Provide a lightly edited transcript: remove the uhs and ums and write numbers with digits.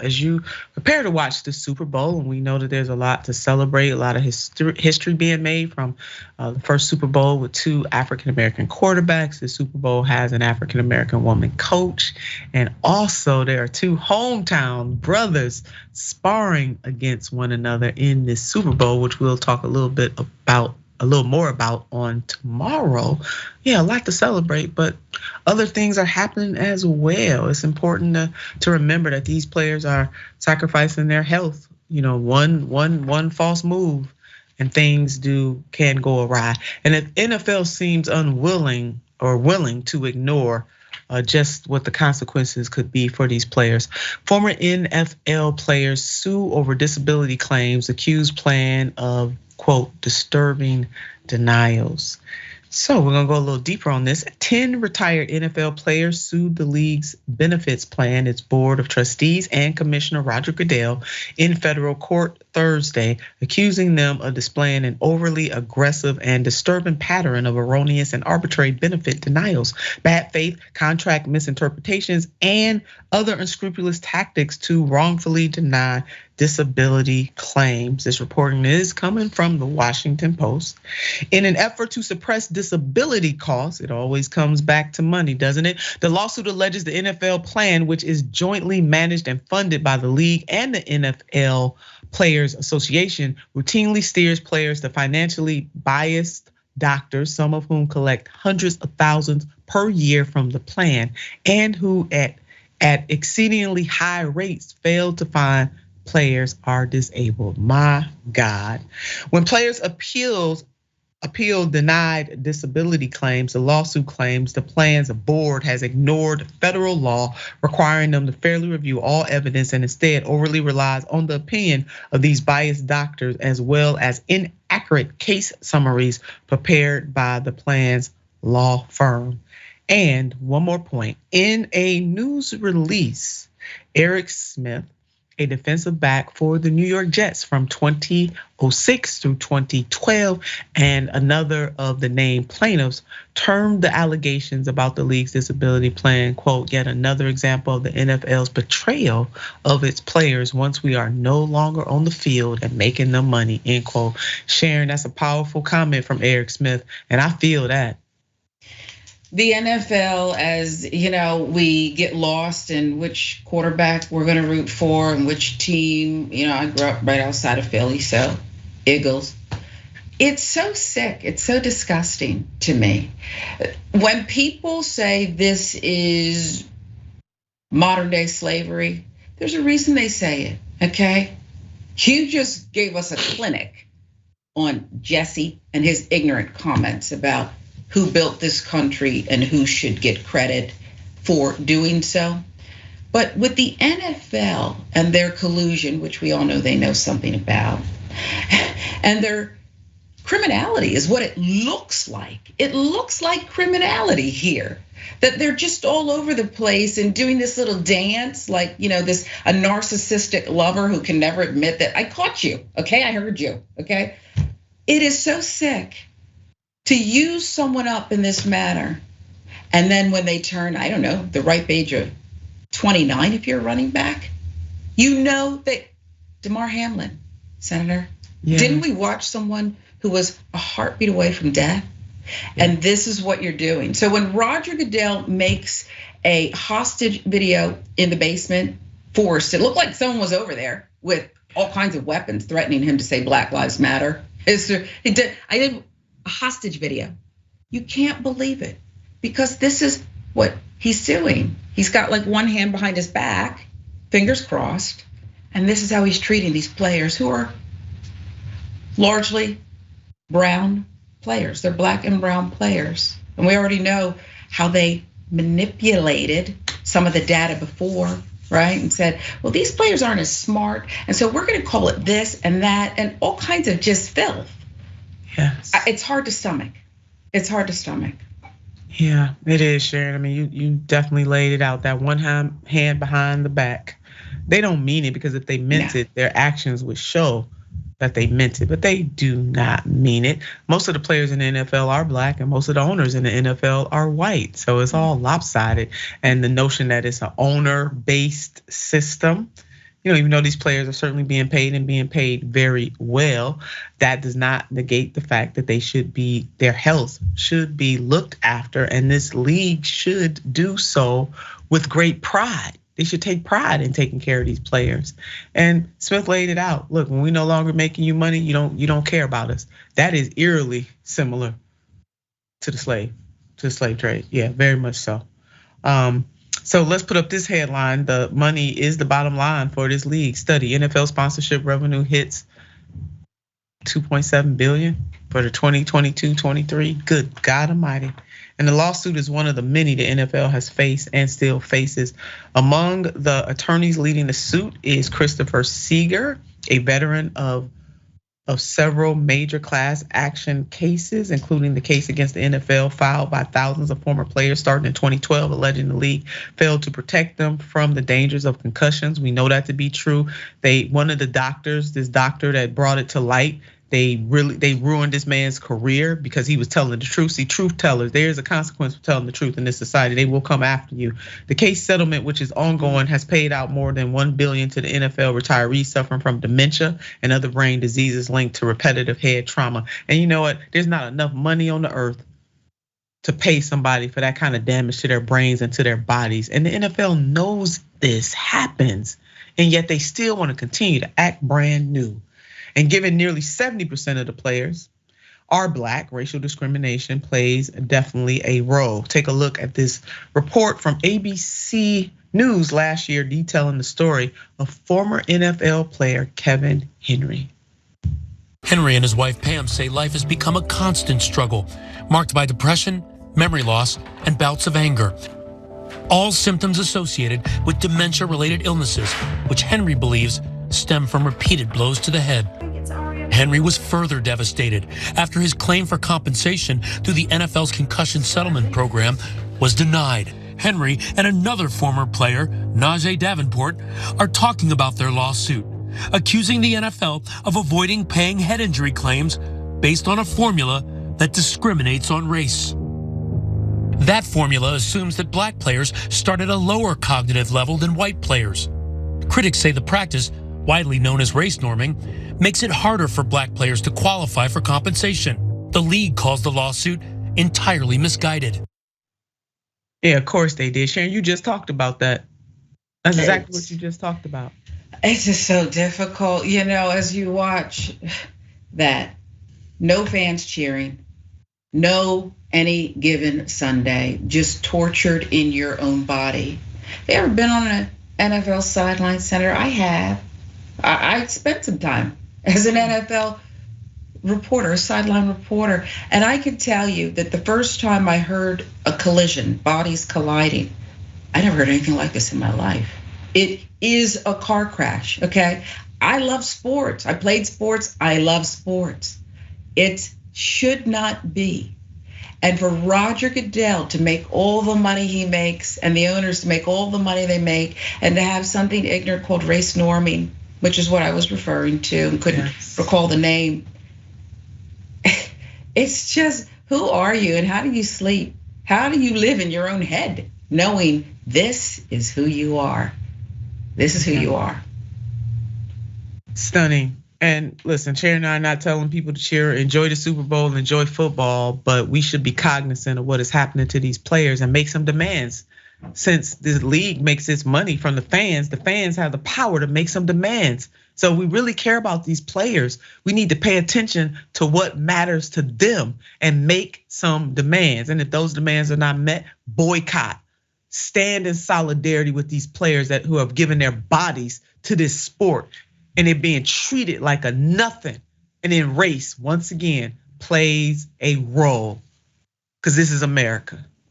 As you prepare to watch the Super Bowl, and we know that there's a lot to celebrate, a lot of history being made from the first Super Bowl with two African American quarterbacks. The Super Bowl has an African American woman coach, and also there are two hometown brothers sparring against one another in this Super Bowl, which we'll talk a little more about on tomorrow. Yeah, a lot to celebrate, but other things are happening as well. It's important to remember that these players are sacrificing their health. One false move and things can go awry. And if NFL seems unwilling or willing to ignore just what the consequences could be for these players. Former NFL players sue over disability claims, accused plan of, quote, disturbing denials. So we're gonna go a little deeper on this. 10 retired NFL players sued the league's benefits plan, its board of trustees, and Commissioner Roger Goodell in federal court Thursday, accusing them of displaying an overly aggressive and disturbing pattern of erroneous and arbitrary benefit denials, bad faith, contract misinterpretations, and other unscrupulous tactics to wrongfully deny disability claims. This reporting is coming from the Washington Post. In an effort to suppress disability costs, it always comes back to money, doesn't it? The lawsuit alleges the NFL plan, which is jointly managed and funded by the league and the NFL Players Association, routinely steers players to financially biased doctors, some of whom collect hundreds of thousands per year from the plan, and who at exceedingly high rates fail to find players are disabled. My God. When players appeal denied disability claims, the lawsuit claims the plan's board has ignored federal law requiring them to fairly review all evidence and instead overly relies on the opinion of these biased doctors as well as inaccurate case summaries prepared by the plan's law firm. And one more point, in a news release, Eric Smith, a defensive back for the New York Jets from 2006 through 2012, and another of the named plaintiffs termed the allegations about the league's disability plan, quote, yet another example of the NFL's betrayal of its players once we are no longer on the field and making them money, end quote. Sharon, that's a powerful comment from Eric Smith, and I feel that. The NFL, as you know, we get lost in which quarterback we're gonna root for and which team. I grew up right outside of Philly, so Eagles. It's so sick, it's so disgusting to me. When people say this is modern day slavery, there's a reason they say it, okay? You just gave us a clinic on Jesse and his ignorant comments about who built this country and who should get credit for doing so. But with the NFL and their collusion, which we all know they know something about, and their criminality is what it looks like. It looks like criminality here. That they're just all over the place and doing this little dance, like a narcissistic lover who can never admit that I caught you, okay? I heard you, okay? It is so sick to use someone up in this manner. And then when they turn, I don't know, the ripe age of 29, if you're a running back, that Damar Hamlin, Senator, didn't we watch someone who was a heartbeat away from death? Yeah. And this is what you're doing. So when Roger Goodell makes a hostage video in the basement, forced, it looked like someone was over there with all kinds of weapons threatening him to say Black Lives Matter. I did a hostage video. You can't believe it because this is what he's doing. He's got like one hand behind his back, fingers crossed, and this is how he's treating these players who are largely brown players. They're black and brown players. And we already know how they manipulated some of the data before, right? And said, well, these players aren't as smart. And so we're gonna call it this and that and all kinds of just filth. Yes. It's hard to stomach. It's hard to stomach. Yeah, it is, Sharon. I mean, you definitely laid it out. That one hand behind the back. They don't mean it because if they meant it, their actions would show that they meant it, but they do not mean it. Most of the players in the NFL are black and most of the owners in the NFL are white. So it's all lopsided. And the notion that it's an owner-based system, even though these players are certainly being paid and being paid very well, that does not negate the fact that their health should be looked after, and this league should do so with great pride. They should take pride in taking care of these players. And Smith laid it out. Look, when we no longer making you money, you don't care about us. That is eerily similar to the slave trade. Yeah, very much so. So let's put up this headline. The money is the bottom line for this league. Study: NFL sponsorship revenue hits 2.7 billion for the 2022-23. Good God Almighty. And the lawsuit is one of the many the NFL has faced and still faces. Among the attorneys leading the suit is Christopher Seeger, a veteran of several major class action cases, including the case against the NFL filed by thousands of former players starting in 2012, alleging the league failed to protect them from the dangers of concussions. We know that to be true. One of the doctors, this doctor that brought it to light, they ruined this man's career because he was telling the truth. See, truth tellers, there is a consequence for telling the truth in this society. They will come after you. The case settlement, which is ongoing, has paid out more than $1 billion to the NFL retirees suffering from dementia and other brain diseases linked to repetitive head trauma. And you know what? There's not enough money on the earth to pay somebody for that kind of damage to their brains and to their bodies. And the NFL knows this happens, and yet they still want to continue to act brand new. And given nearly 70% of the players are Black, racial discrimination plays definitely a role. Take a look at this report from ABC News last year detailing the story of former NFL player Kevin Henry. Henry and his wife Pam say life has become a constant struggle, marked by depression, memory loss, and bouts of anger. All symptoms associated with dementia-related illnesses, which Henry believes stem from repeated blows to the head. Henry was further devastated after his claim for compensation through the NFL's concussion settlement program was denied. Henry and another former player, Najee Davenport, are talking about their lawsuit, accusing the NFL of avoiding paying head injury claims based on a formula that discriminates on race. That formula assumes that Black players start at a lower cognitive level than white players. Critics say the practice, widely known as race norming, makes it harder for Black players to qualify for compensation. The league calls the lawsuit entirely misguided. Yeah, of course they did. Sharon, you just talked about that. That's exactly what you just talked about. It's just so difficult, as you watch that. No fans cheering, no any given Sunday, just tortured in your own body. Have you ever been on an NFL sideline, Senator? I have. I spent some time as an NFL reporter, a sideline reporter, and I can tell you that the first time I heard a collision, bodies colliding, I never heard anything like this in my life. It is a car crash, okay? I love sports. I played sports. I love sports. It should not be. And for Roger Goodell to make all the money he makes and the owners to make all the money they make and to have something ignorant called race norming, which is what I was referring to and couldn't recall the name. It's just, who are you and how do you sleep? How do you live in your own head knowing this is who you are? This is who you are. Stunning. And listen, Sharon and I are not telling people to cheer, enjoy the Super Bowl, enjoy football, but we should be cognizant of what is happening to these players and make some demands. Since this league makes its money from the fans have the power to make some demands. So we really care about these players. We need to pay attention to what matters to them and make some demands. And if those demands are not met, boycott. Stand in solidarity with these players who have given their bodies to this sport, and they're being treated like a nothing. And then race, once again, plays a role, because this is America.